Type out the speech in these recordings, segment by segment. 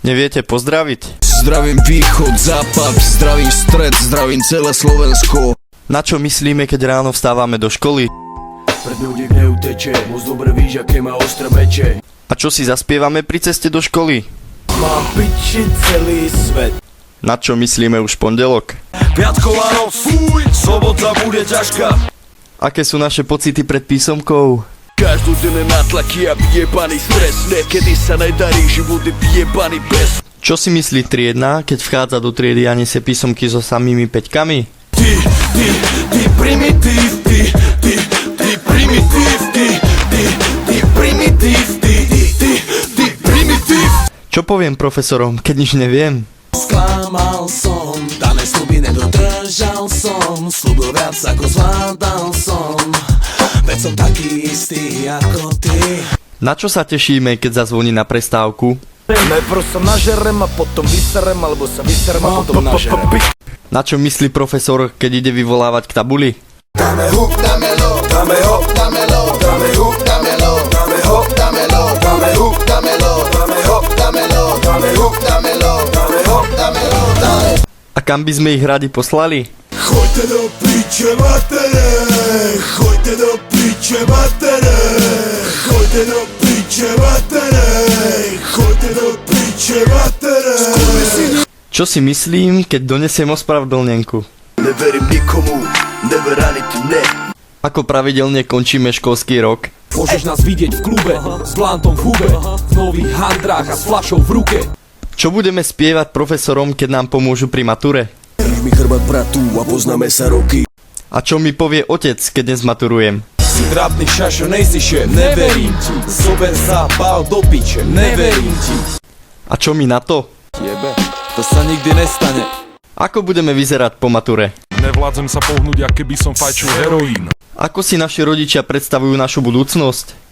Neviete pozdraviť? Zdravím východ, západ, zdravím stred, zdravím celé Slovensko. Na čo myslíme, keď ráno vstávame do školy? Pred ľudí neuteče, moc dobre víš, aké má ostré meče. A čo si zaspievame pri ceste do školy? Mám piči celý svet. Na čo myslíme už pondelok? Piatková noc, fuj, sobota bude ťažká. Aké sú naše pocity pred písomkou? Každodenné nátlaky a vyjebaný stres. Niekedy sa nedarí, život je vyjebaný bez. Čo si myslí triedna, keď vchádza do triedy a nesie písomky so samými peťkami? Ty primitív, ty primitív, ty primitív, ty primitív. Čo poviem profesorom, keď nič neviem? Sklamal som, dané sľuby nedodržal som. Sľubil viac ako zvládal som. Veď som taký istý ako ty. Na čo sa tešíme, keď zazvoní na prestávku? Najprv sa nažerem a potom vyserem, alebo sa vyserem a potom nažerem. Na čo myslí profesor, keď ide vyvolávať k tabuli? Dáme huk, dáme lo, dáme hop, dáme lo, dáme huk, dáme lo, dáme hop, dáme lo, dáme huk, dáme lo, dáme hop, dáme lo, dáme huk, dáme lo, dáme hop, dáme lo, dáme. A kam by sme ich radi poslali? Choďte do piče matere, choďte do piče matere, choďte do piče matere, choďte do piče matere. Čo si myslím, keď donesiem ospravedlnenku? Neverím nikomu, never ani ty mne. Ako pravidelne končíme školský rok? Môžeš nás vidieť v klube, s blantom v hube, v nových handrách a s fľašou v ruke. Čo budeme spievať profesorom, keď nám pomôžu pri mature? Ríš mi chrbát bratu a poznáme sa roky. A čo mi povie otec, keď dnes maturujem? Si drabný šašo, nejsi šéf, neverím ti. Zober sa, bal do piče, neverím ti. A čo mi na to? Jebe, to sa nikdy nestane. Ako budeme vyzerať po mature? Nevládzem sa pohnúť, aké by som fajčil heroín. Ako si naši rodičia predstavujú našu budúcnosť?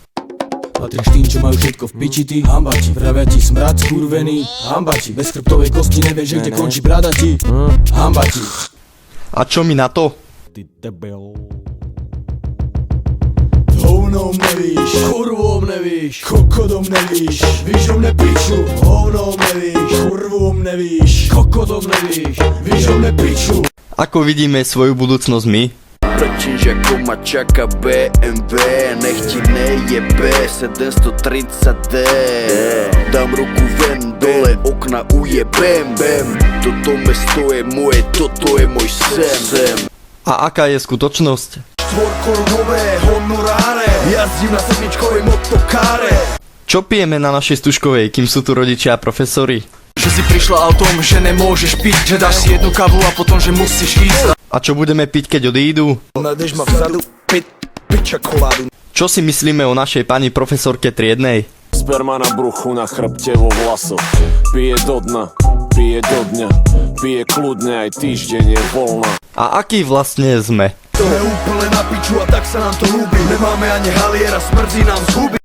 Patríš tým, čo majú všetko v piči, ty hamba ti. Vravia ti smrad skurvený, hamba ti. Bez chrbtovej kosti nevieš, že kde končí brada ti. Hamba ti. A čo mi na to? Ty debel. Hovnom nevíš, kurvom nevíš, kokodom nevíš, víšom nepiču. Hovnom nevíš, kurvom nevíš, kokodom nevíš, víšom nepiču. Ako vidíme svoju budúcnosť my? Prečíš ako ma čaká BMW, nech ti nejebe 730D. Dám ruku ven, dole okna ujebem, bem. Toto mesto je moje, toto je môj sen. A aká je skutočnosť? Štvorkorunové honoráre, jazdím na sedmičkovej motokáre. Čo pijeme na našej stužkovej, kým sú tu rodičia a profesori? Že si prišla o tom, že nemôžeš piť, že dáš si jednu kávu a potom, že musíš ísť. A čo budeme piť, keď odídu? Nájdeš ma vzadu, piť čokoládu. Čo si myslíme o našej pani profesorke triednej? Sperma na bruchu, na chrbte, vo vlasoch. Pije do dna, pije do dňa. Pije kľudne, aj týždeň je voľná. A aký vlastne sme? To je úplne na piču a tak sa nám to ľúbi. Nemáme ani haliera, smrdí nám z huby.